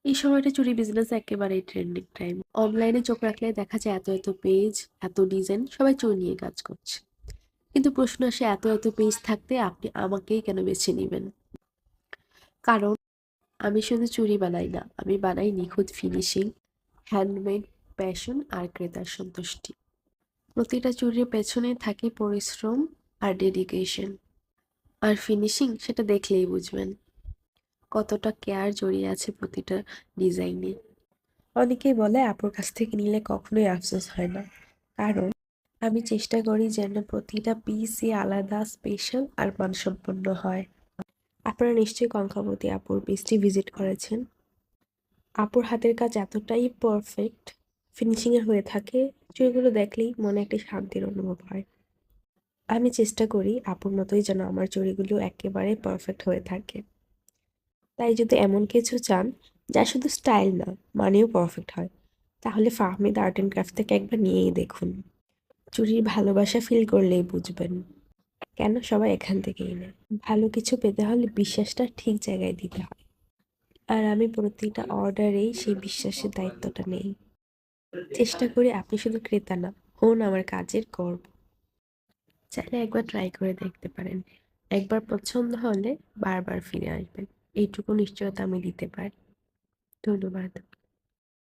এই সময়টা চুরি বিজনেস একেবারেই ট্রেন্ডিং টাইম। অনলাইনে চোখ রাখলে দেখা যায় এত এত পেজ, এত ডিজাইন, সবাই চুরি নিয়ে কাজ করছে। কিন্তু প্রশ্ন আসে, এত এত পেজ থাকতে আপনি আমাকেই কেন বেছে নিবেন? কারণ আমি শুধু চুরি বানাই না, আমি বানাই নিখুঁত ফিনিশিং, হ্যান্ডমেড, প্যাশন আর ক্রেতার সন্তুষ্টি। প্রতিটা চুরির পেছনে থাকে পরিশ্রম আর ডেডিকেশন। আর ফিনিশিং সেটা দেখলেই বুঝবেন কতটা কেয়ার জড়িয়ে আছে প্রতিটা ডিজাইনে। অনেকেই বলে আপুর কাছ থেকে নিলে কখনোই আফসোস হয় না, কারণ আমি চেষ্টা করি যেন প্রতিটা পিসই আলাদা, স্পেশাল আর মানসম্পন্ন হয়। আপনারা নিশ্চয়ই কঙ্কাবতী আপুর পেজটি ভিজিট করেছেন। আপুর হাতের কাজ এতটাই পারফেক্ট ফিনিশিং এর হয়ে থাকে, চুড়িগুলো দেখলেই মনে একটা শান্তির অনুভব হয়। আমি চেষ্টা করি আপুর মতোই যেন আমার চুড়িগুলো একেবারে পারফেক্ট হয়ে থাকে। তাই যদি এমন কিছু চান যা শুধু স্টাইল না, মানেও পারফেক্ট হয়, তাহলে ফাহমিদ আর্ট অ্যান্ড ক্রাফট থেকে একবার নিয়েই দেখুন। চুরির ভালোবাসা ফিল করলেই বুঝবেন কেন সবাই এখান থেকেই নেয়। ভালো কিছু পেতে হলে বিশ্বাসটা ঠিক জায়গায় দিতে হয়, আর আমি প্রতিটা অর্ডারেই সেই বিশ্বাসের দায়িত্বটা নেই। চেষ্টা করি আপনি শুধু ক্রেতা না, হন আমার কাজের গর্ব। চাইলে একবার ট্রাই করে দেখতে পারেন। একবার পছন্দ হলে বারবার ফিরে আসবেন, এইটুকু নিশ্চয়তা আমি দিতে পারি। ধন্যবাদ।